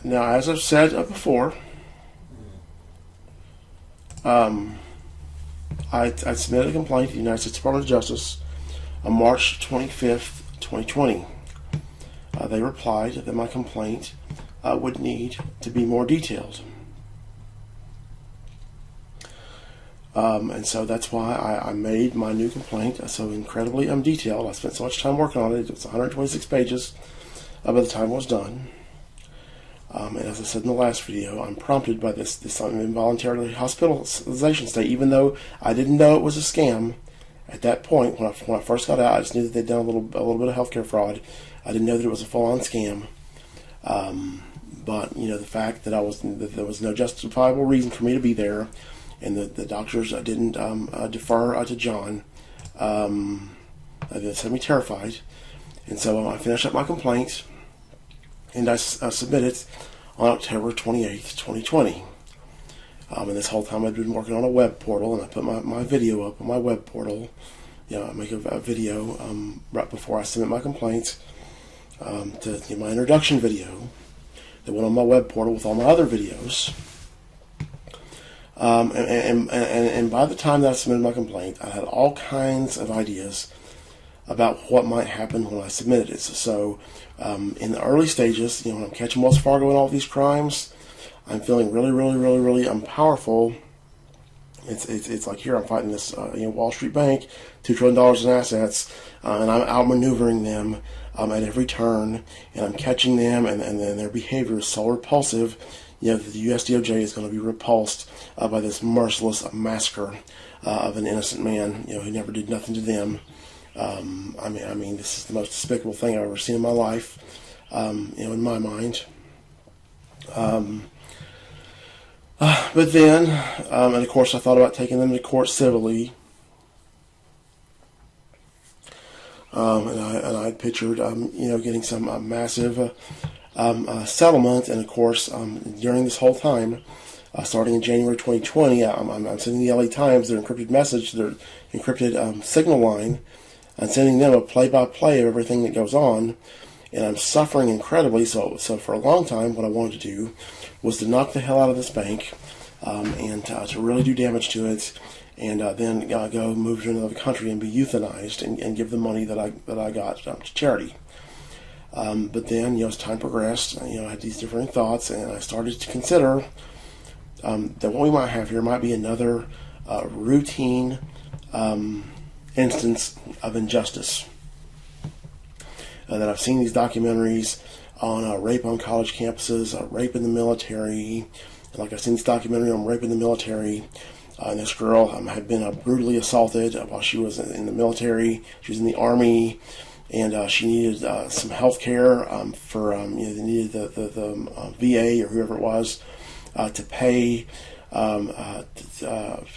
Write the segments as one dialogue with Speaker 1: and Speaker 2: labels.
Speaker 1: Now, as I've said before, I submitted a complaint to the United States Department of Justice on March 25th, 2020. They replied that my complaint would need to be more detailed. And so that's why I made my new complaint so incredibly detailed. I spent so much time working on it. It's 126 pages by the time it was done. And as I said in the last video, I'm prompted by this involuntary hospitalization stay, even though I didn't know it was a scam at that point. When I first got out, I just knew that they'd done a little bit of healthcare fraud. I didn't know that it was a full-on scam. But the fact that there was no justifiable reason for me to be there, and the doctors didn't defer to John, that had me terrified. And so I finished up my complaint, and I submitted on October 28th, 2020. And this whole time I'd been working on a web portal, and I put my video up on my web portal. I make a video right before I submit my complaint to my introduction video that went on my web portal with all my other videos. And by the time that I submitted my complaint, I had all kinds of ideas about what might happen when I submitted it. So in the early stages, when I'm catching Wells Fargo and all these crimes, I'm feeling really powerful. It's like, here I'm fighting this Wall Street bank, $2 trillion in assets, and I'm outmaneuvering them at every turn, and I'm catching them, and then their behavior is so repulsive. The USDOJ is going to be repulsed by this merciless massacre of an innocent man, who never did nothing to them. I mean, this is the most despicable thing I've ever seen in my life, in my mind. But then, and of course, I thought about taking them to court civilly. And I pictured, getting some massive settlement. And of course, during this whole time, starting in January 2020, I'm sending the LA Times their encrypted message, their encrypted signal line. I'm sending them a play-by-play of everything that goes on, and I'm suffering incredibly. So for a long time, what I wanted to do was to knock the hell out of this bank, and to really do damage to it, and then go move to another country and be euthanized and give the money that I got to charity. But then, as time progressed, I had these different thoughts, and I started to consider that what we might have here might be another routine instance of injustice. That I've seen these documentaries on rape on college campuses, rape in the military. Like, I've seen this documentary on rape in the military. And this girl had been brutally assaulted while she was in the military. She was in the Army, and she needed some health care for, they needed the VA or whoever it was to pay. I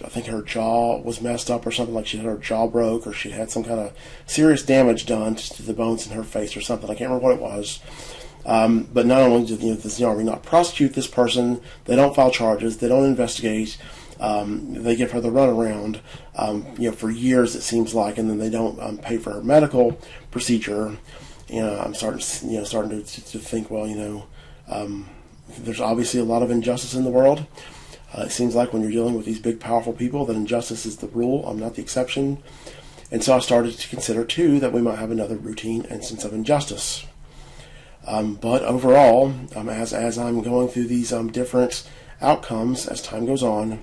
Speaker 1: think her jaw was messed up or something, like she had her jaw broke, or she had some kind of serious damage done to the bones in her face or something. I can't remember what it was. But not only did the Army not prosecute this person, they don't file charges, they don't investigate. They give her the runaround, for years it seems like, and then they don't pay for her medical procedure. I'm starting to think, well, there's obviously a lot of injustice in the world. It seems like when you're dealing with these big, powerful people, that injustice is the rule. I'm not the exception. And so I started to consider, too, that we might have another routine instance of injustice. But overall, as I'm going through these different outcomes as time goes on,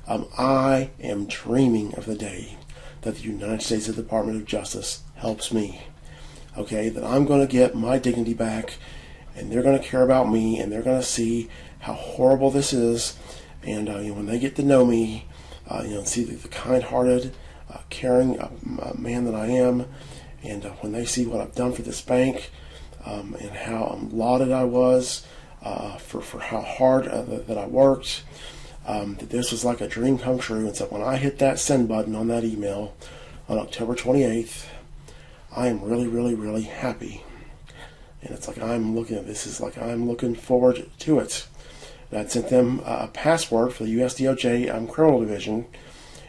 Speaker 1: I am dreaming of the day that the United States Department of Justice helps me. Okay, that I'm going to get my dignity back, and they're going to care about me, and they're going to see how horrible this is. And when they get to know me, see the kind-hearted, caring man that I am, and when they see what I've done for this bank, and how lauded I was for how hard that I worked, that this was like a dream come true. And so when I hit that send button on that email on October 28th, I am really happy. And it's like I'm looking forward to it. And I'd sent them a password for the USDOJ criminal division,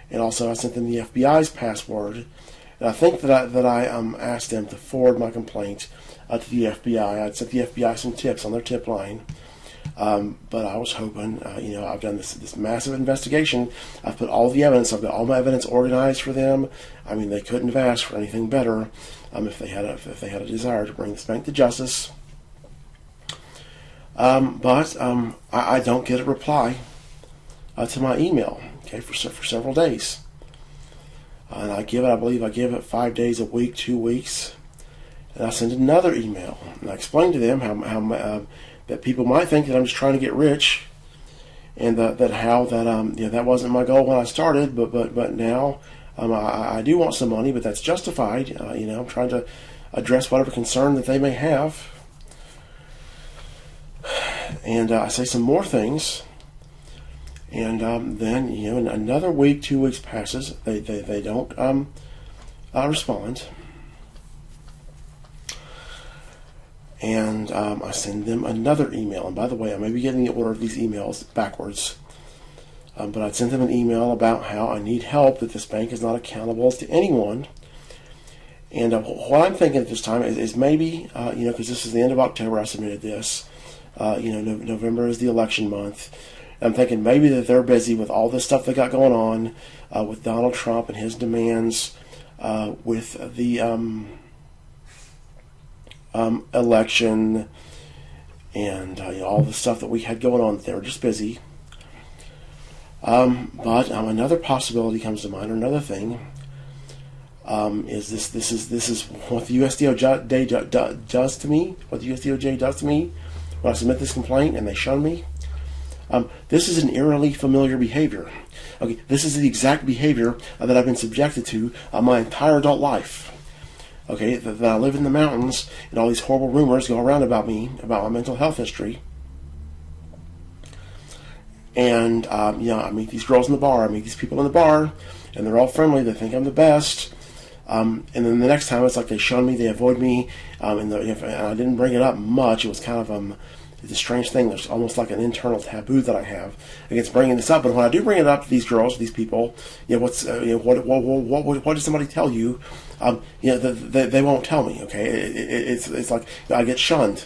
Speaker 1: and also I sent them the FBI's password. And I think that I asked them to forward my complaint to the FBI. I'd sent the FBI some tips on their tip line. But I was hoping, I've done this massive investigation. I've put all the evidence. I've got all my evidence organized for them. I mean, they couldn't have asked for anything better if they had a desire to bring this bank to justice. But I don't get a reply to my email. Okay, for several days, and I believe I give it 5 days a week, 2 weeks, and I send another email, and I explain to them how that people might think that I'm just trying to get rich, and that wasn't my goal when I started, but now I do want some money, but that's justified. I'm trying to address whatever concern that they may have, and I say some more things, and then another week, 2 weeks passes. They don't respond. And I send them another email. And by the way, I may be getting the order of these emails backwards. But I sent them an email about how I need help, that this bank is not accountable to anyone. And what I'm thinking at this time is maybe, because this is the end of October, I submitted this. November is the election month. I'm thinking maybe that they're busy with all this stuff they got going on with Donald Trump and his demands, with the election, and all the stuff that we had going on. They were just busy. But another possibility comes to mind, or another thing, is this is what the USDOJ does to me. What the USDOJ does to me when I submit this complaint and they shun me. This is an eerily familiar behavior. Okay, this is the exact behavior that I've been subjected to my entire adult life. Okay, that I live in the mountains, and all these horrible rumors go around about me, about my mental health history. And I meet these girls in the bar, I meet these people in the bar, and they're all friendly. They think I'm the best. And then the next time, it's like they shun me, they avoid me, and I didn't bring it up much. It was kind of it's a strange thing. There's almost like an internal taboo that I have against bringing this up. But when I do bring it up to these girls, these people, what does somebody tell you? They won't tell me. Okay, it's like I get shunned.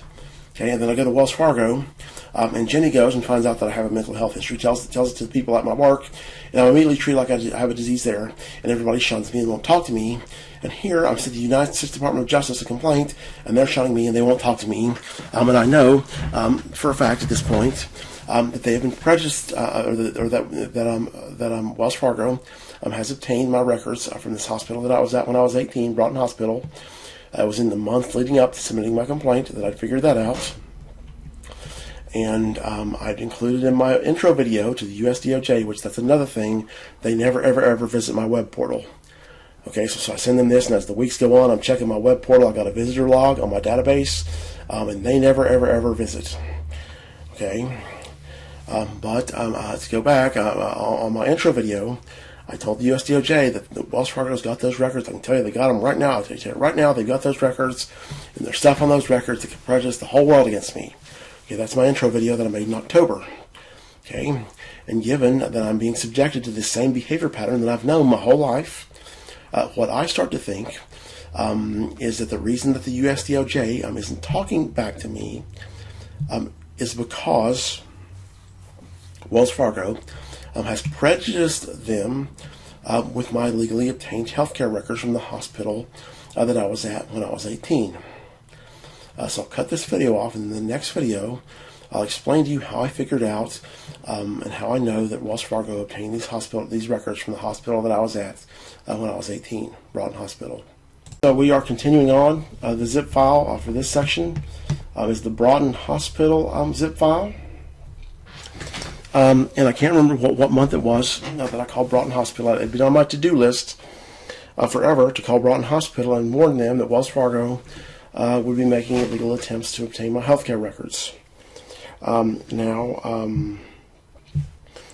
Speaker 1: Okay, and then I go to Wells Fargo, and Jenny goes and finds out that I have a mental health history, tells it to the people at my work, and I'm immediately treated like I have a disease there, and everybody shuns me and won't talk to me. And here I'm sent to the United States Department of Justice a complaint, and they're shunning me and they won't talk to me. And I know for a fact at this point that they have been prejudiced, or that Wells Fargo has obtained my records from this hospital that I was at when I was 18, Broughton Hospital. It was in the month leading up to submitting my complaint that I'd figured that out. And I'd included in my intro video to the USDOJ, which that's another thing, they never, ever, ever visit my web portal. Okay, so I send them this, and as the weeks go on, I'm checking my web portal. I got a visitor log on my database, and they never, ever, ever visit. Okay, but to go back, on my intro video, I told the USDOJ that Wells Fargo's got those records. I can tell you they got them right now. I'll tell you right now they've got those records, and there's stuff on those records that could prejudice the whole world against me. Okay, that's my intro video that I made in October. Okay, and given that I'm being subjected to this same behavior pattern that I've known my whole life, what I start to think is that the reason that the USDOJ isn't talking back to me is because Wells Fargo has prejudiced them with my legally obtained healthcare records from the hospital that I was at when I was 18. So I'll cut this video off, and in the next video, I'll explain to you how I figured out and how I know that Wells Fargo obtained these records from the hospital that I was at when I was 18, Broughton Hospital. So we are continuing on. The zip file for this section is the Broughton Hospital zip file. And I can't remember what month it was that I called Broughton Hospital. It had been on my to-do list forever to call Broughton Hospital and warn them that Wells Fargo would be making illegal attempts to obtain my healthcare records. When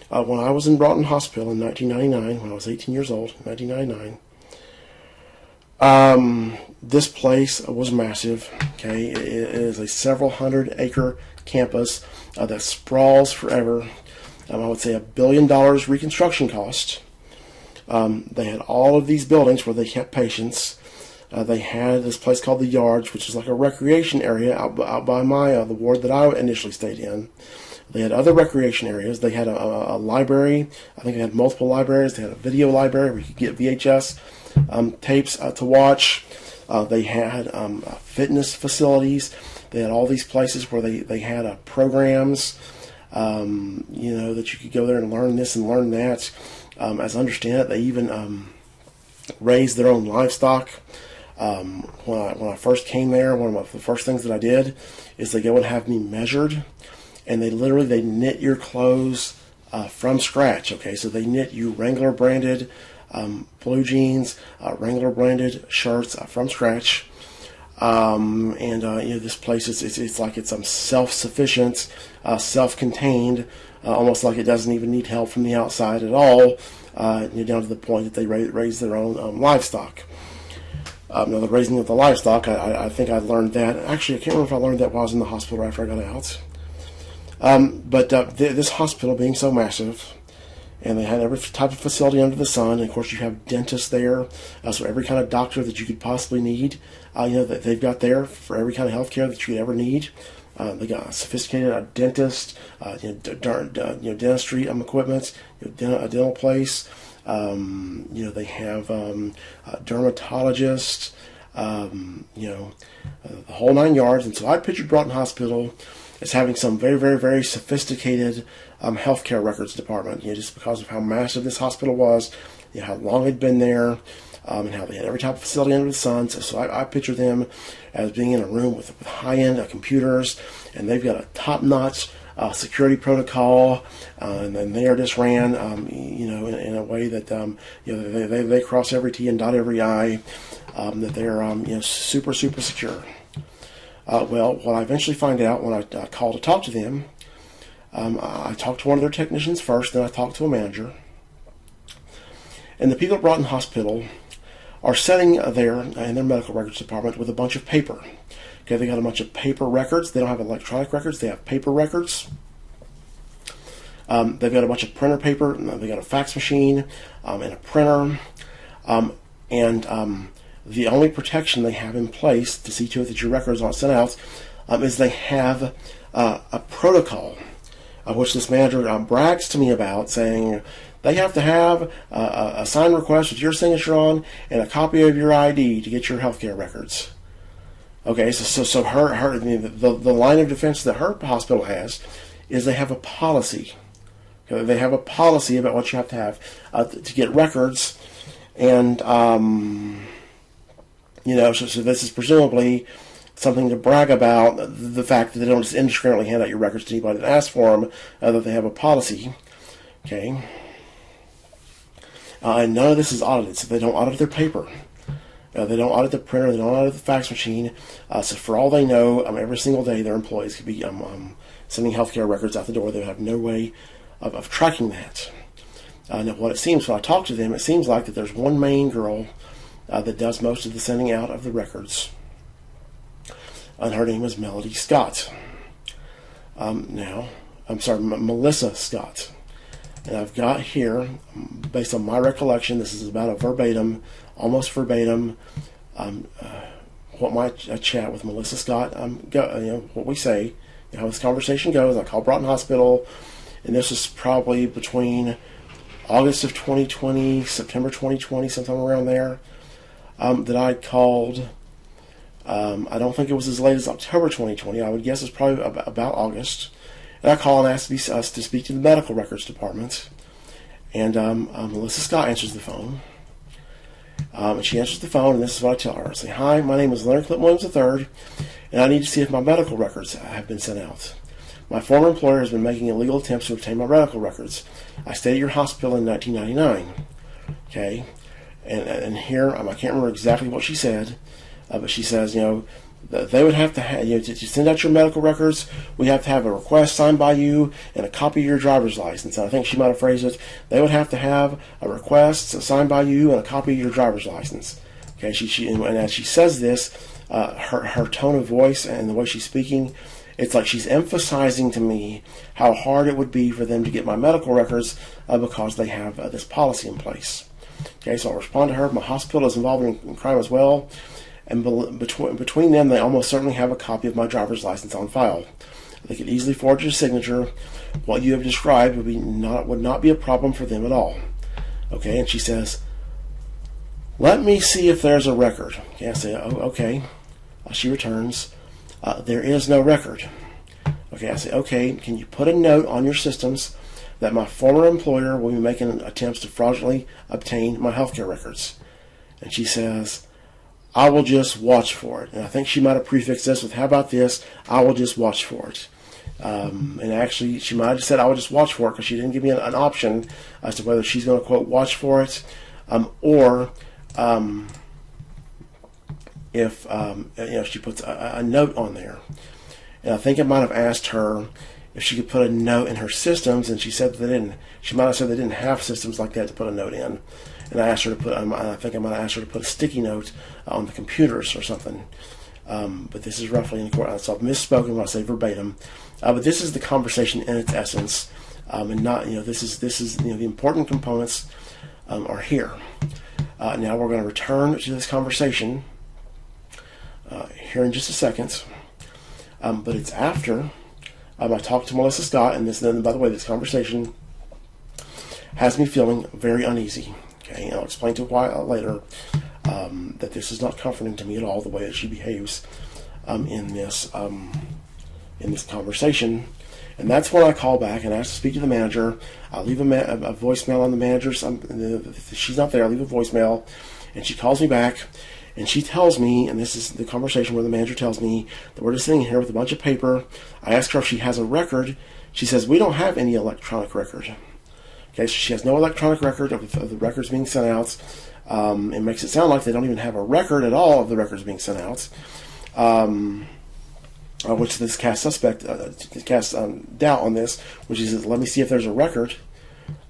Speaker 1: I was in Broughton Hospital in 1999, when I was 18 years old, 1999, this place was massive. Okay, it is a several hundred acre campus that sprawls forever. I would say $1 billion reconstruction cost. They had all of these buildings where they kept patients. They had this place called the Yards, which is like a recreation area out by the ward that I initially stayed in. They had other recreation areas. They had a library. I think they had multiple libraries. They had a video library where you could get VHS tapes to watch. They had fitness facilities. They had all these places where they had programs, that you could go there and learn this and learn that. As I understand it, they even raised their own livestock. When I first came there, one of the first things that I did is they go and have me measured, and they knit your clothes from scratch. Okay, so they knit you Wrangler branded blue jeans, Wrangler branded shirts from scratch. This place it's like it's self-sufficient, self-contained, almost like it doesn't even need help from the outside at all. Down to the point that they raise their own livestock. Now, the raising of the livestock, I think I learned that. Actually, I can't remember if I learned that while I was in the hospital or after I got out. This hospital being so massive, and they had every type of facility under the sun, and of course you have dentists there, so every kind of doctor that you could possibly need, that they've got there for every kind of health care that you could ever need. They got a sophisticated dentist, dentistry equipment, a dental place. They have dermatologists, the whole 9 yards. And so I pictured Broughton Hospital as having some very, very, very sophisticated healthcare records department. Just because of how massive this hospital was, how long it'd been there, and how they had every type of facility under the sun. So I picture them as being in a room with high-end computers, and they've got a top-notch security protocol, and then they are just ran, in a way that they cross every T and dot every I, that they're super, super secure. What I eventually find out when I call to talk to them, I talked to one of their technicians first, then I talked to a manager, and the people at Broughton Hospital are sitting there in their medical records department with a bunch of paper. Okay, they got a bunch of paper records. They don't have electronic records. They have paper records. They've got a bunch of printer paper. They got a fax machine and a printer. The only protection they have in place to see to it that your records aren't sent out is they have a protocol, which this manager brags to me about, saying they have to have a signed request with your signature on and a copy of your ID to get your healthcare records. Okay, so the line of defense that her hospital has is they have a policy. Okay, they have a policy about what you have to have to get records, and so this is presumably something to brag about, the fact that they don't just indiscriminately hand out your records to anybody that asks for them, that they have a policy. Okay, and none of this is audited, so they don't audit their paper. They don't audit the printer. They don't audit the fax machine. So for all they know, every single day their employees could be sending healthcare records out the door. They have no way of tracking that. Now, what it seems when I talk to them, it seems like that there's one main girl that does most of the sending out of the records, and her name is Melody Scott. Melissa Scott. And I've got here, based on my recollection, this is about a verbatim, almost verbatim, what my chat with Melissa Scott, what we say, how this conversation goes. I call Broughton Hospital, and this is probably between August of 2020, September 2020, sometime around there, that I called. I don't think it was as late as October 2020. I would guess it's probably about August. And I call and ask us to speak to the medical records department. And Melissa Scott answers the phone. And she answers the phone, and this is what I tell her. I say, "Hi, my name is Leonard Clinton Williams III, and I need to see if my medical records have been sent out. My former employer has been making illegal attempts to obtain my medical records. I stayed at your hospital in 1999. Okay, and here, I can't remember exactly what she said, but she says, they would have to have, to send out your medical records, we have to have a request signed by you and a copy of your driver's license. And I think she might have phrased it, they would have to have a request signed by you and a copy of your driver's license. Okay, and as she says this, her tone of voice and the way she's speaking, it's like she's emphasizing to me how hard it would be for them to get my medical records because they have this policy in place. Okay, so I'll respond to her. My hospital is involved in crime as well, and between them, they almost certainly have a copy of my driver's license on file. They could easily forge your signature. What you have described would not be a problem for them at all. Okay, and she says, let me see if there's a record. Okay, I say, oh, okay. She returns, there is no record. Okay, I say, okay, can you put a note on your systems that my former employer will be making attempts to fraudulently obtain my healthcare records? And she says, I will just watch for it. And I think she might have prefixed this with, how about this? I will just watch for it. And actually, she might have said, I will just watch for it, because she didn't give me an option as to whether she's going to, quote, watch for it, or if she puts a note on there. And I think I might have asked her if she could put a note in her systems, and she said that they didn't. She might have said they didn't have systems like that to put a note in. And I asked her to put, I think I might have asked her to put a sticky note on the computers or something. But this is roughly in the court. So I've misspoken when I say verbatim. But this is the conversation in its essence, and not, this is the important components are here. Now we're going to return to this conversation here in just a second. But it's after I talked to Melissa Scott, and then, by the way, this conversation has me feeling very uneasy. Okay, and I'll explain to why later. That this is not comforting to me at all, the way that she behaves in this conversation. And that's when I call back and ask to speak to the manager. I leave a voicemail on the manager. She's not there. I leave a voicemail, and she calls me back, and she tells me, and this is the conversation where the manager tells me that we're just sitting here with a bunch of paper. I ask her if she has a record. She says, we don't have any electronic record. Okay, so she has no electronic record of the records being sent out. It makes it sound like they don't even have a record at all of the records being sent out, which this casts doubt on this, which is, let me see if there's a record.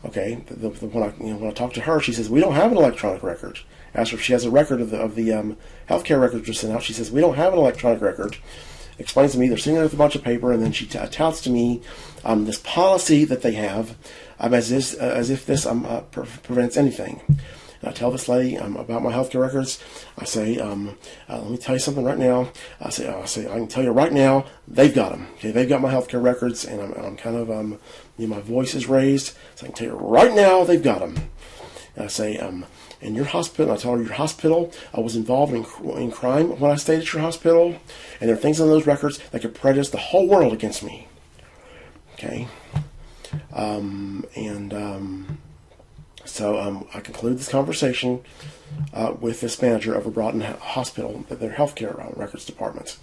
Speaker 1: Okay, when I talk to her, she says, we don't have an electronic record. Ask her if she has a record of the healthcare records just sent out. She says, we don't have an electronic record. Explains to me they're sitting there with a bunch of paper, and then she touts to me this policy that they have, as if this prevents anything. And I tell this lady about my healthcare records. I say, let me tell you something right now. I say, I can tell you right now, they've got them. Okay, they've got my healthcare records, and I'm kind of, my voice is raised. So I can tell you right now, they've got them. And I say, in your hospital, I tell her, your hospital was involved in crime when I stayed at your hospital, and there are things on those records that could prejudice the whole world against me. Okay, So I conclude this conversation with this manager of a Broughton Hospital, their healthcare records department,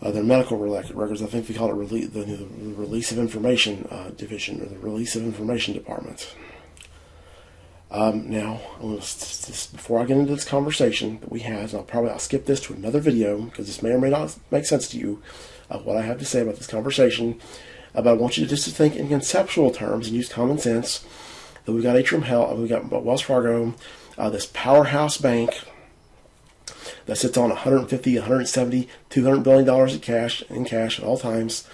Speaker 1: their medical records. I think we call it the Release of Information Division, or the Release of Information Department. Now, before I get into this conversation that we had, I'll skip this to another video, because this may or may not make sense to you, what I have to say about this conversation. But I want you just to think in conceptual terms and use common sense. That we've got Atrium Health, we've got Wells Fargo, this powerhouse bank that sits on $150, $170, $200 billion in cash at all times.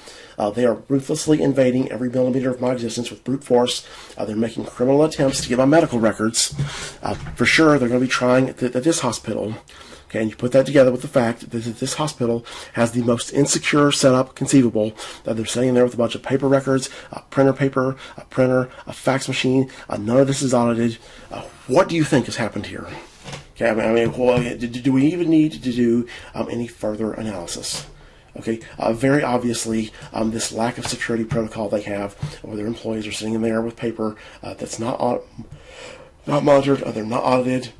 Speaker 1: They are ruthlessly invading every millimeter of my existence with brute force. They're making criminal attempts to get my medical records. For sure, they're going to be trying at this hospital. Okay, and you put that together with the fact that this hospital has the most insecure setup conceivable. That they're sitting there with a bunch of paper records, printer paper, a printer, a fax machine. None of this is audited. What do you think has happened here? Okay, do we even need to do any further analysis? Okay, very obviously, this lack of security protocol they have, where their employees are sitting in there with paper that's not monitored, they're not audited.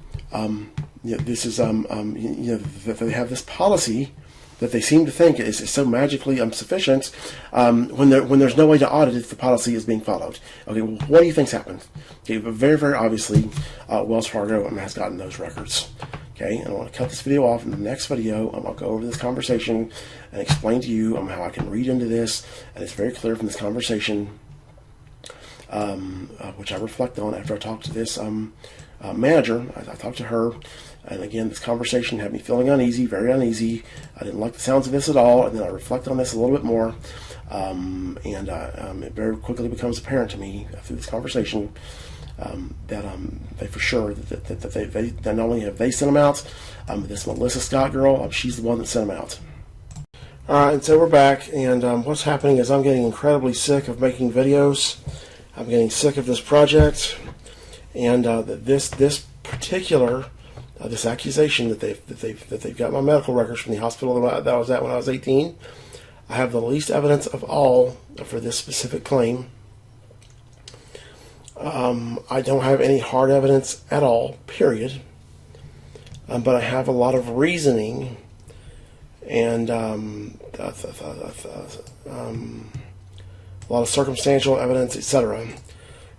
Speaker 1: This is that they have this policy that they seem to think is so magically sufficient when there's no way to audit if the policy is being followed. Okay, well, what do you think's happened? Okay, but very, very obviously, Wells Fargo has gotten those records. Okay, and I want to cut this video off. In the next video, I'll go over this conversation and explain to you how I can read into this, and it's very clear from this conversation, which I reflect on after I talk to this manager. I talked to her, and again, this conversation had me feeling uneasy, very uneasy. I didn't like the sounds of this at all, and then I reflect on this a little bit more. It very quickly becomes apparent to me through this conversation that they for sure that not only have they sent them out, this Melissa Scott girl, she's the one that sent them out. All right, and so we're back, and what's happening is I'm getting incredibly sick of making videos. I'm getting sick of this project, and this particular this accusation that they've got my medical records from the hospital that I was at when I was 18. I have the least evidence of all for this specific claim. I don't have any hard evidence at all, period. But I have a lot of reasoning and a lot of circumstantial evidence, etc.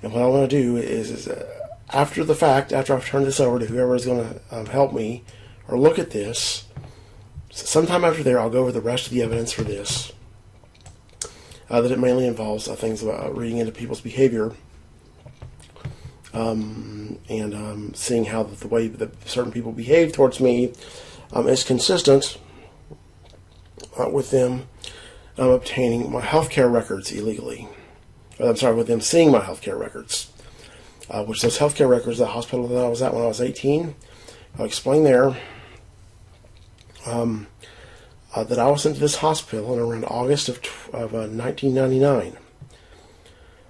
Speaker 1: And what I want to do is after the fact, after I've turned this over to whoever is going to help me or look at this, sometime after there, I'll go over the rest of the evidence for this. That it mainly involves things about reading into people's behavior and seeing how the way that certain people behave towards me is consistent with them obtaining my healthcare records illegally. With them seeing my healthcare records, which those healthcare records, the hospital that I was at when I was 18, I'll explain there. That I was sent to this hospital in around August of 1999.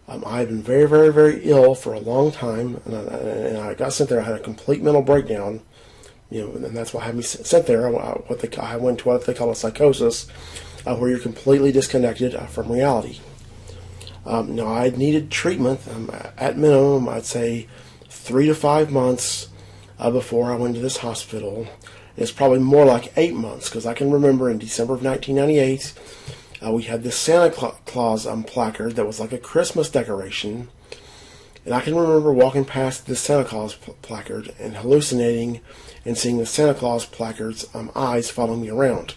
Speaker 1: I had been very, very, very ill for a long time, and I got sent there. I had a complete mental breakdown, and that's what had me sent there. I went to what they call a psychosis, where you're completely disconnected from reality. Now, I needed treatment at minimum, I'd say 3 to 5 months before I went to this hospital. It's probably more like 8 months, because I can remember in December of 1998, we had this Santa Claus placard that was like a Christmas decoration. And I can remember walking past this Santa Claus placard and hallucinating and seeing the Santa Claus placard's eyes following me around.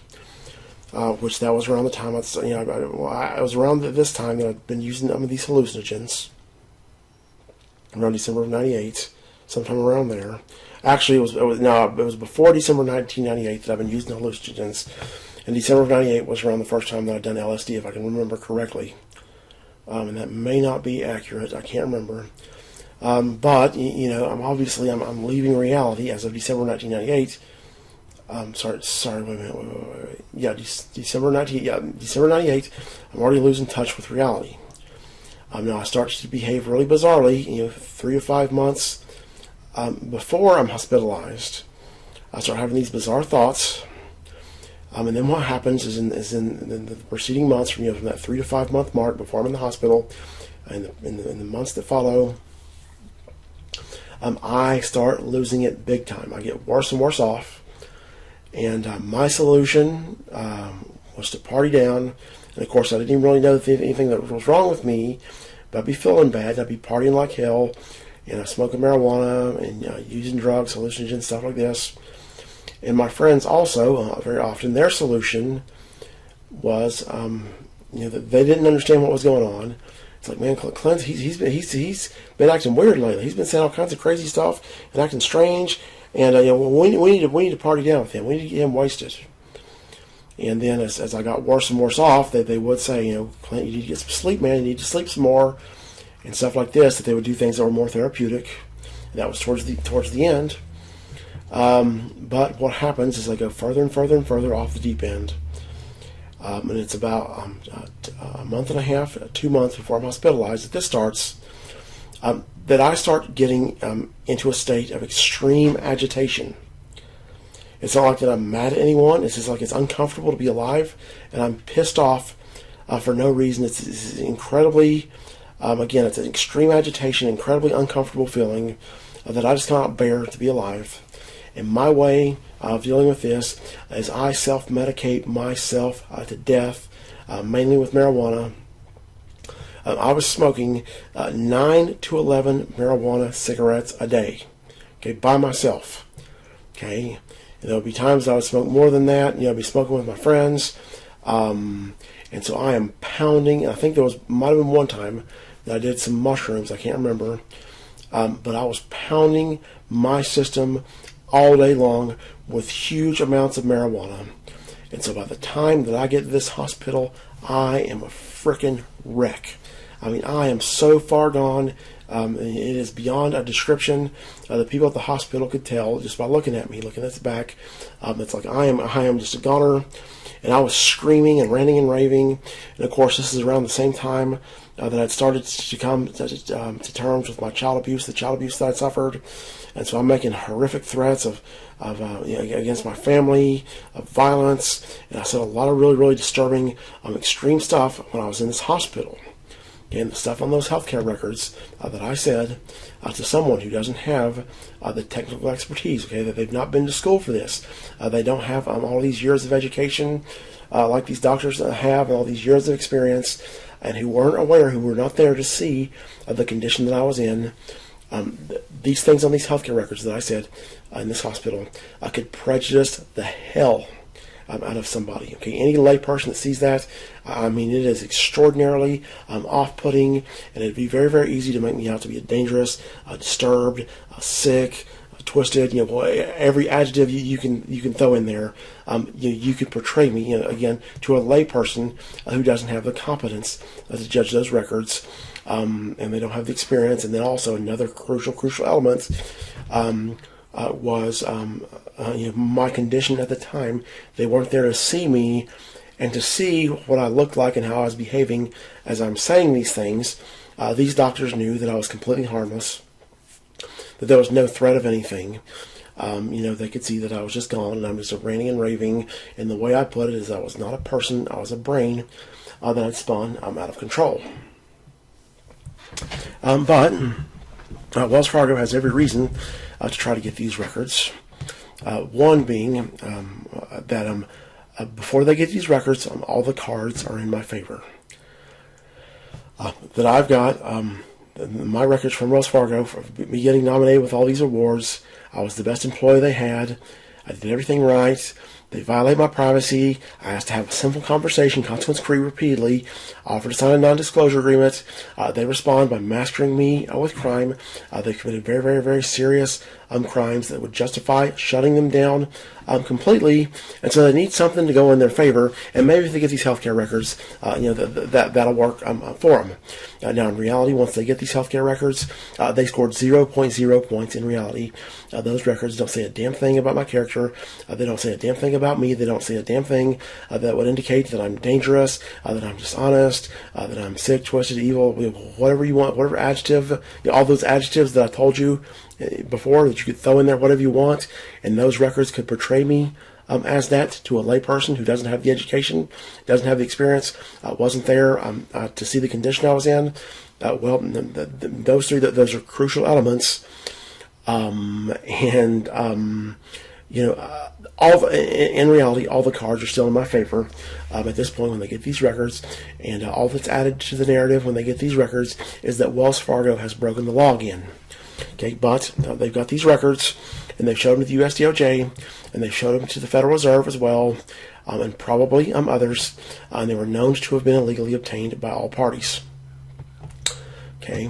Speaker 1: Which that was around the time, I was around this time that I'd been using some of these hallucinogens. Around December of 98, sometime around there. Actually, it was before December 1998 that I've been using hallucinogens, and December of 98 was around the first time that I'd done LSD, if I can remember correctly. And that may not be accurate. I can't remember. But I'm leaving reality as of December 1998. Sorry. Wait a minute. Yeah, December 98. I'm already losing touch with reality. Now I start to behave really bizarrely. 3 to 5 months before I'm hospitalized, I start having these bizarre thoughts. And then what happens is in the preceding months, from that 3 to 5 month mark before I'm in the hospital, and in the months that follow, I start losing it big time. I get worse and worse off. And my solution was to party down. And of course, I didn't even really know anything that was wrong with me, but I'd be feeling bad. I'd be partying like hell, and smoking marijuana and using drugs, hallucinogens, stuff like this. And my friends also, very often, their solution was, that they didn't understand what was going on. It's like, man, Clint, he's been acting weird lately. He's been saying all kinds of crazy stuff and acting strange. And we need to party down with him. We need to get him wasted. And then as I got worse and worse off, they would say, Clint, you need to get some sleep, man. You need to sleep some more, and stuff like this. That they would do things that were more therapeutic. And that was towards the end. But what happens is I go further and further and further off the deep end. And it's about a month and a half, 2 months before I'm hospitalized that this starts, that I start getting into a state of extreme agitation. It's not like that I'm mad at anyone. It's just like it's uncomfortable to be alive, and I'm pissed off for no reason. It's incredibly, again, it's an extreme agitation, incredibly uncomfortable feeling that I just cannot bear to be alive. And my way of dealing with this is I self-medicate myself to death, mainly with marijuana. I was smoking 9 to 11 marijuana cigarettes a day, okay, by myself. Okay, and there'll be times I would smoke more than that. I'd be smoking with my friends, and so I am pounding. I think might have been one time that I did some mushrooms. I can't remember, but I was pounding my system all day long with huge amounts of marijuana. And so by the time that I get to this hospital, I am freaking wreck. I mean, I am so far gone. It is beyond a description. The people at the hospital could tell just by looking at me, looking at the back. It's like I am just a goner. And I was screaming and ranting and raving. And of course, this is around the same time that I'd started to come to terms with my child abuse, the child abuse that I'd suffered. And so I'm making horrific threats of against my family, of violence. And I said a lot of really, really disturbing, extreme stuff when I was in this hospital. And the stuff on those healthcare records that I said to someone who doesn't have the technical expertise, okay, that they've not been to school for this. They don't have all these years of education like these doctors have, and all these years of experience, and who weren't aware, who were not there to see the condition that I was in. These things on these healthcare records that I said in this hospital could prejudice the hell out of somebody. Okay, any lay person that sees that, I mean, it is extraordinarily off-putting, and it'd be very, very easy to make me out to be dangerous, disturbed, sick, twisted. Every adjective you can throw in there. You could portray me, again, to a lay person who doesn't have the competence to judge those records, and they don't have the experience. And then also another crucial element was my condition at the time. They weren't there to see me and to see what I looked like and how I was behaving as I'm saying these things. These doctors knew that I was completely harmless, that there was no threat of anything. They could see that I was just gone and I'm just ranting and raving. And the way I put it is I was not a person, I was a brain that had spun. I'm out of control. But Wells Fargo has every reason to try to get these records. One being that before they get these records, all the cards are in my favor. That I've got my records from Wells Fargo for me getting nominated with all these awards. I was the best employee they had. I did everything right. They violate my privacy. I asked to have a simple conversation, consequence-free, repeatedly. I offered to sign a non-disclosure agreement. They respond by masquerading me with crime. They committed very, very, very serious crimes that would justify shutting them down completely. And so they need something to go in their favor. And maybe if they get these healthcare records, that'll work for them. Now, in reality, once they get these healthcare records, they scored 0.0 points in reality. Those records don't say a damn thing about my character. They don't say a damn thing about me. They don't say a damn thing that would indicate that I'm dangerous, that I'm dishonest, that I'm sick, twisted, evil, whatever you want, whatever adjective, all those adjectives that I told you before that you could throw in there, whatever you want, and those records could portray me as that to a layperson who doesn't have the education, doesn't have the experience, wasn't there to see the condition I was in. Those three, those are crucial elements. In reality, all the cards are still in my favor at this point when they get these records, and all that's added to the narrative when they get these records is that Wells Fargo has broken the law again. Okay, but they've got these records, and they've showed them to the US DOJ, and they've showed them to the Federal Reserve as well, and probably others, and they were known to have been illegally obtained by all parties. Okay,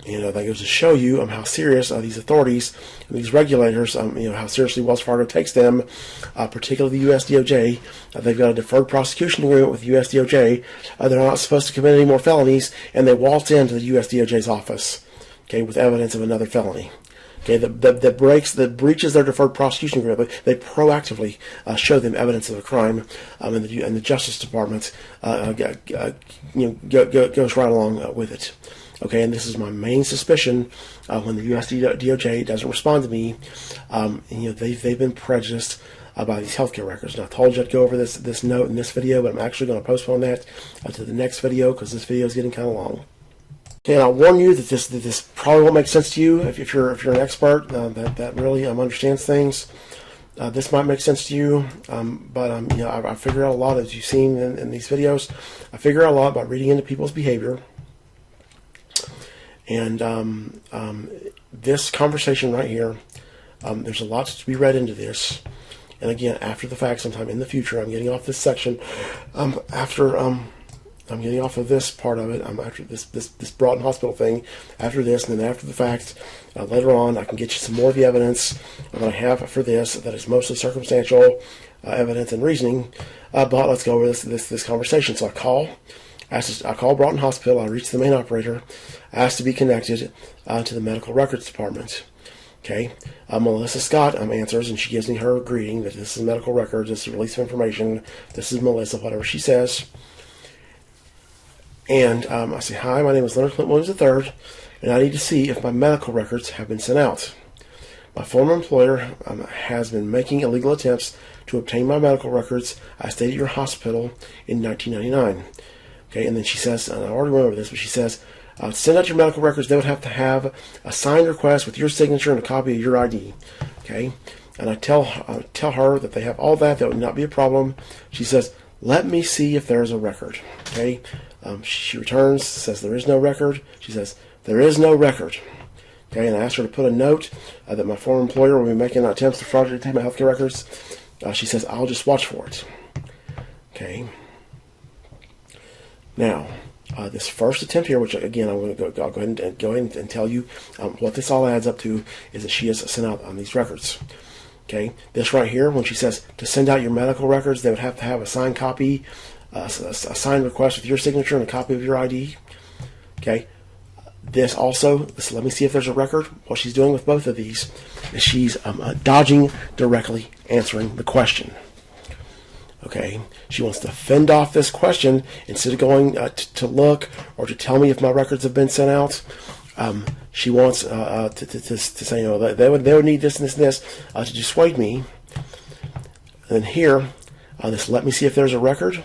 Speaker 1: that goes to show you how serious these authorities, these regulators, how seriously Wells Fargo takes them, particularly the US DOJ. They've got a deferred prosecution agreement with the US DOJ. They're not supposed to commit any more felonies, and they waltz into the US DOJ's office, okay, with evidence of another felony. Okay, that breaches their deferred prosecution agreement. They proactively show them evidence of a crime, and the Justice Department goes right along with it. Okay, and this is my main suspicion when the US DOJ doesn't respond to me. They've been prejudiced by these healthcare records. And I told you I'd go over this note in this video, but I'm actually going to postpone that to the next video because this video is getting kind of long. Okay, and I'll warn you that this probably won't make sense to you if you're an expert that really understands things. This might make sense to you, but I figure out a lot, as you've seen in these videos. I figure out a lot by reading into people's behavior. And this conversation right here, there's a lot to be read into this. And again, after the fact, sometime in the future, I'm getting off this section. After I'm getting off of this part of it, after this Broughton Hospital thing, after this, and then after the fact, later on, I can get you some more of the evidence that I have for this that is mostly circumstantial. evidence and reasoning. But let's go over this conversation. So I call Broughton Hospital. I reach the main operator, asked to be connected to the medical records department. Okay, Melissa Scott answers, and she gives me her greeting that this is medical records, this is a release of information, this is Melissa, whatever she says. And I say, hi, my name is Leonard Clint Williams III, and I need to see if my medical records have been sent out. My former employer has been making illegal attempts to obtain my medical records. I stayed at your hospital in 1999. Okay, and then she says, and I already remember this, but she says, send out your medical records. They would have to have a signed request with your signature and a copy of your ID. Okay, and I tell her that they have all that. That would not be a problem. She says, let me see if there is a record. Okay, she returns, says there is no record. She says, there is no record. Okay, and I asked her to put a note that my former employer will be making attempts to fraudulently obtain my healthcare records. She says, I'll just watch for it. Okay. Now, this first attempt here, which again I'm going to go ahead and tell you what this all adds up to, is that she has sent out on these records. Okay, this right here, when she says to send out your medical records, they would have to have a signed copy, a signed request with your signature and a copy of your ID. Okay, this let me see if there's a record. What she's doing with both of these is she's dodging directly answering the question. Okay, she wants to fend off this question instead of going to look or to tell me if my records have been sent out. She wants to say, you know, they would need this and this and this to dissuade me. And then here, this let me see if there's a record.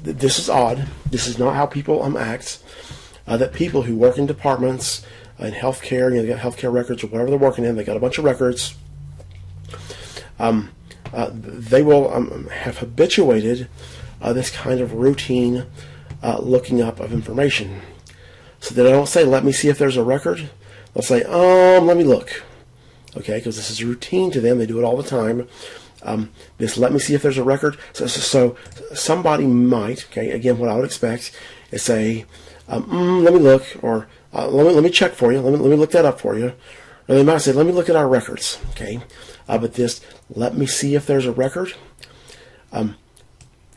Speaker 1: This is odd. This is not how people act. That people who work in departments in healthcare, you know, they got healthcare records or whatever they're working in, they got a bunch of records. They will have habituated this kind of routine looking up of information. So they don't say, let me see if there's a record. They'll say, let me look. Okay, because this is routine to them. They do it all the time. This let me see if there's a record. So somebody might, okay, again, what I would expect is say, let me look, or let me check for you. Let me look that up for you. Or they might say, let me look at our records. Okay, but this let me see if there's a record.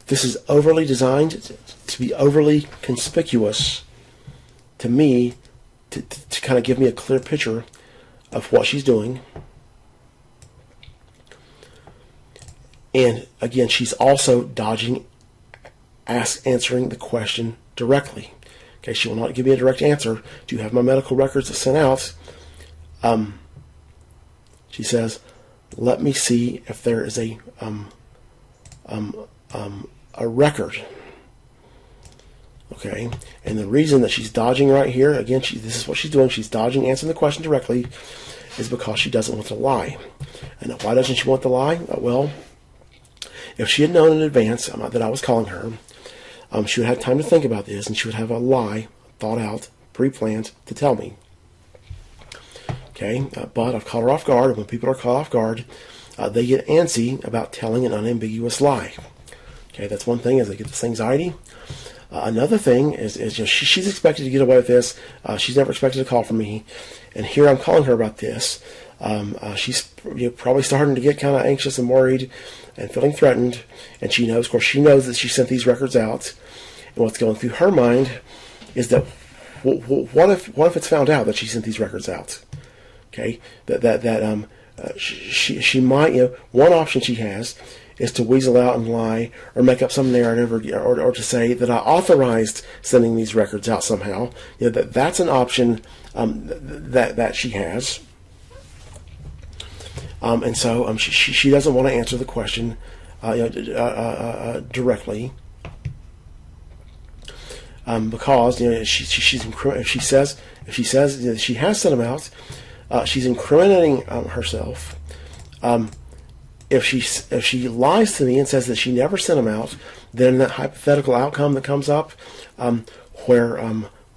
Speaker 1: This is overly designed to be overly conspicuous to me, to kind of give me a clear picture of what she's doing. And again, she's also dodging answering the question directly. Okay, she will not give me a direct answer. Do you have my medical records sent out? She says, let me see if there is a record. Okay, and the reason that she's dodging right here, again, this is what she's doing. She's dodging answering the question directly, is because she doesn't want to lie. And why doesn't she want to lie? Well, if she had known in advance that I was calling her, she would have time to think about this, and she would have a lie thought out, pre-planned to tell me. Okay, but I've caught her off guard, and when people are caught off guard, they get antsy about telling an unambiguous lie. Okay, that's one thing, is they get this anxiety. Another thing is just she's expected to get away with this. She's never expected a call from me, and here I'm calling her about this. She's probably starting to get kind of anxious and worried and feeling threatened, and she knows, of course, that she sent these records out. And what's going through her mind is that what if it's found out that she sent these records out? Okay, she might, one option she has is to weasel out and lie or make up some narrative or to say that I authorized sending these records out somehow. That's an option that she has. And so she doesn't want to answer the question directly, because if she says that she has sent them out, she's incriminating herself. If she lies to me and says that she never sent them out, then that hypothetical outcome that comes up, where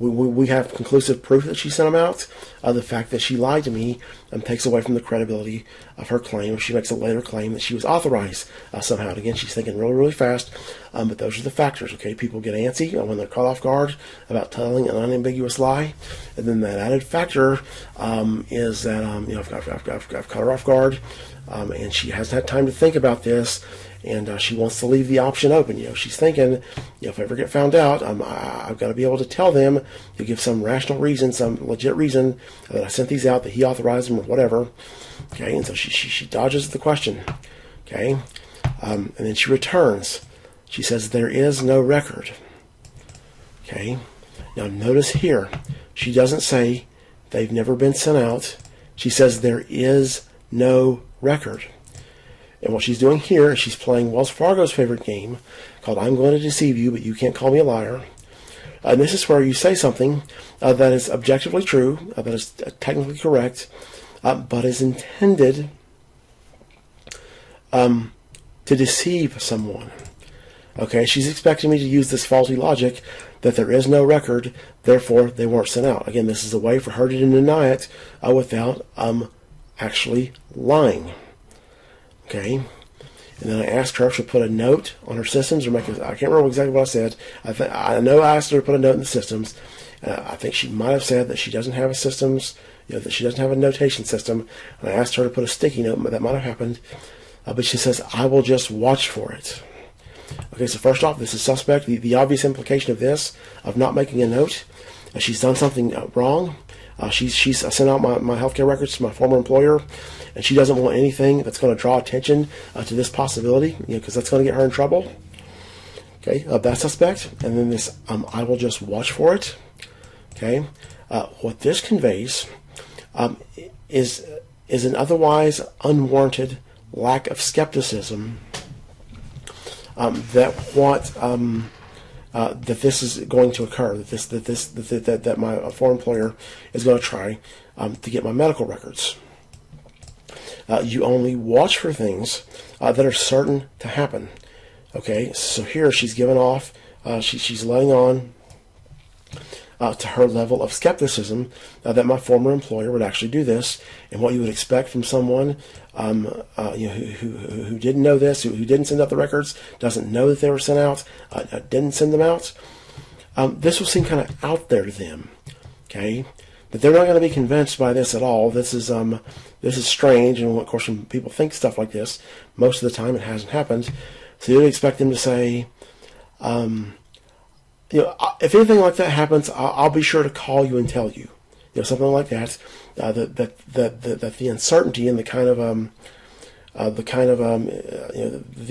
Speaker 1: we have conclusive proof that she sent them out. The fact that she lied to me takes away from the credibility of her claim. If she makes a later claim that she was authorized somehow. And again, she's thinking really, really fast. But those are the factors, okay? People get antsy when they're caught off guard about telling an unambiguous lie. And then that added factor is that, I've caught her off guard, and she hasn't had time to think about this. And she wants to leave the option open. She's thinking, if I ever get found out, I've got to be able to tell them, to give some rational reason, some legit reason that I sent these out, that he authorized them or whatever. Okay, and so she dodges the question. Okay, and then she returns. She says, there is no record. Okay, now notice here, she doesn't say they've never been sent out. She says there is no record. And what she's doing here is she's playing Wells Fargo's favorite game called I'm Going to Deceive You, but You Can't Call Me a Liar. And this is where you say something that is objectively true, that is technically correct, but is intended to deceive someone. Okay, she's expecting me to use this faulty logic that there is no record, therefore they weren't sent out. Again, this is a way for her to deny it without actually lying. Okay, and then I asked her if she'll put a note on her systems or I can't remember exactly what I said. I know I asked her to put a note in the systems. I think she might have said that she doesn't have a systems, that she doesn't have a notation system. And I asked her to put a sticky note, but that might have happened. But she says, I will just watch for it. Okay, so first off, this is suspect. The obvious implication of this, of not making a note, she's done something wrong. She's sent out my healthcare records to my former employer, and she doesn't want anything that's going to draw attention to this possibility, because that's going to get her in trouble. Okay, that's suspect. And then this, I will just watch for it. Okay, what this conveys is an otherwise unwarranted lack of skepticism that this is going to occur, that my former employer is going to try to get my medical records. You only watch for things that are certain to happen. Okay, so here she's given off, she's letting on to her level of skepticism that my former employer would actually do this, and what you would expect from someone who didn't know this, who didn't send out the records, doesn't know that they were sent out, didn't send them out. This will seem kind of out there to them. Okay, but they're not going to be convinced by this at all. This is strange, and of course, when people think stuff like this, most of the time it hasn't happened. So you'd expect them to say, if anything like that happens, I'll be sure to call you and tell you. Something like that. That the uncertainty and the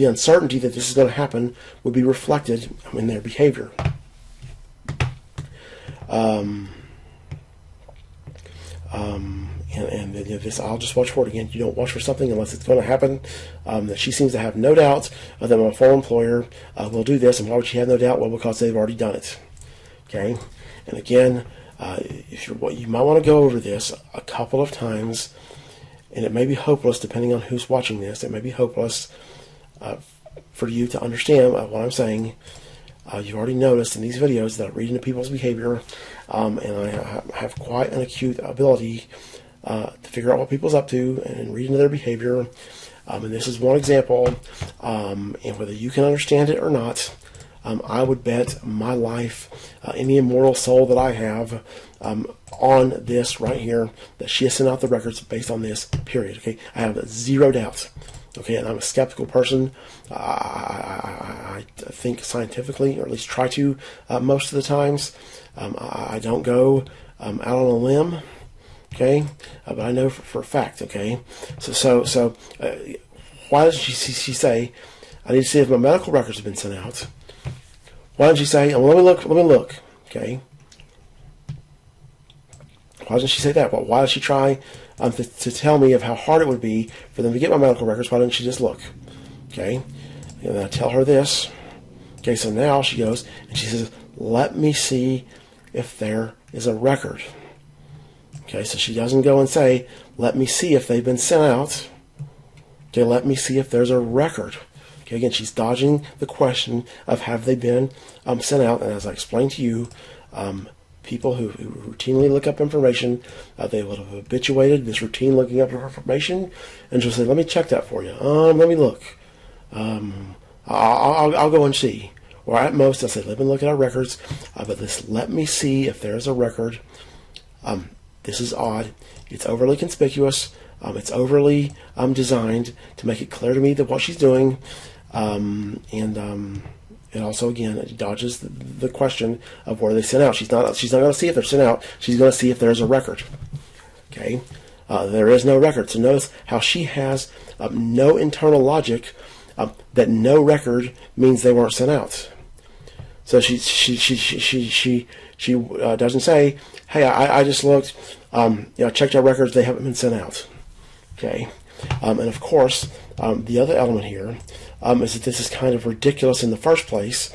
Speaker 1: uncertainty that this is going to happen would be reflected in their behavior. And this, I'll just watch for it again. You don't watch for something unless it's going to happen. That she seems to have no doubt that my former employer will do this. And why would she have no doubt? Well, because they've already done it. Okay, and again, you might want to go over this a couple of times, and it may be hopeless depending on who's watching this. It may be hopeless for you to understand what I'm saying. You've already noticed in these videos that I read into people's behavior, and I have quite an acute ability to figure out what people's up to and read into their behavior. And this is one example, and whether you can understand it or not, I would bet my life, any immortal soul that I have, on this right here, that she has sent out the records based on this, period. Okay, I have zero doubt. Okay, and I'm a skeptical person. I think scientifically, or at least try to most of the times. I don't go out on a limb. Okay, but I know for a fact. Okay, so why doesn't she say, I need to see if my medical records have been sent out? Why don't she say, well, let me look. Okay. Why doesn't she say that? Well, why does she try to tell me of how hard it would be for them to get my medical records? Why doesn't she just look? Okay. And then I tell her this. Okay, so now she goes and she says, let me see if there is a record. Okay, so she doesn't go and say, let me see if they've been sent out. Okay, let me see if there's a record. Okay, again, she's dodging the question of have they been sent out. And as I explained to you, people who routinely look up information. They will have habituated this routine looking up information, and she'll say, "Let me check that for you. Let me look. I'll go and see." Or at most, I'll say, "Let me look at our records, but let me see if there's a record. This is odd. It's overly conspicuous. It's overly designed to make it clear to me that what she's doing." It also, again, it dodges the question of where they sent out. She's not going to see if they're sent out. She's going to see if there's a record. Okay, there is no record. So notice how she has no internal logic that no record means they weren't sent out. So she doesn't say, "Hey, I just looked, checked our records. They haven't been sent out." Okay, and of course, the other element here is that this is kind of ridiculous in the first place,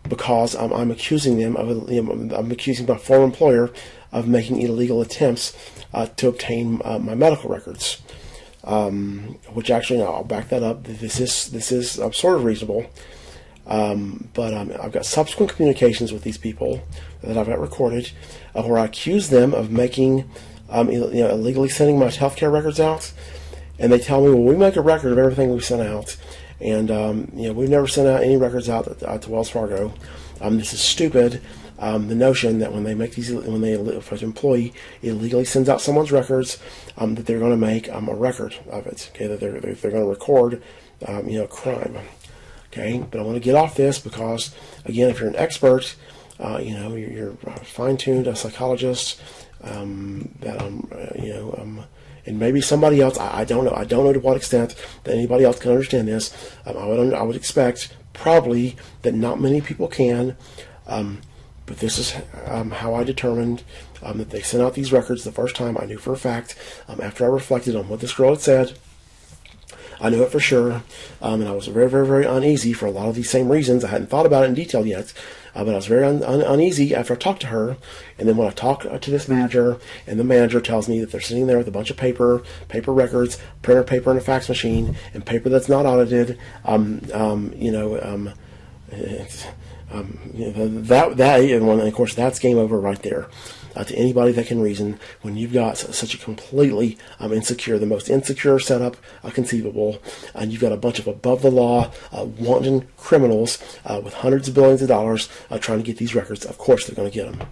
Speaker 1: because I'm accusing them of, I'm accusing my former employer of making illegal attempts to obtain my medical records, which actually, no, I'll back that up. This is sort of reasonable, but I've got subsequent communications with these people that I've got recorded, where I accuse them of making, illegally sending my healthcare records out. And they tell me, "Well, we make a record of everything we sent out, and we've never sent out any records out to Wells Fargo. This is stupid. The notion that when if an employee illegally sends out someone's records, that they're going to make a record of it. Okay, that they're going to record, crime. Okay, but I want to get off this because, again, if you're an expert, you're fine-tuned, a psychologist, and maybe somebody else, I don't know. I don't know to what extent that anybody else can understand this. I would expect probably that not many people can, but this is how I determined that they sent out these records the first time. I knew for a fact, after I reflected on what this girl had said, I knew it for sure, and I was very, very, very uneasy for a lot of these same reasons. I hadn't thought about it in detail yet, but I was very uneasy after I talked to her. And then when I talk to this manager, and the manager tells me that they're sitting there with a bunch of paper records, printer paper and a fax machine, and paper that's not audited, and of course that's game over right there. To anybody that can reason, when you've got such a completely the most insecure setup conceivable, and you've got a bunch of above-the-law, wanton criminals with hundreds of billions of dollars trying to get these records, of course they're going to get them.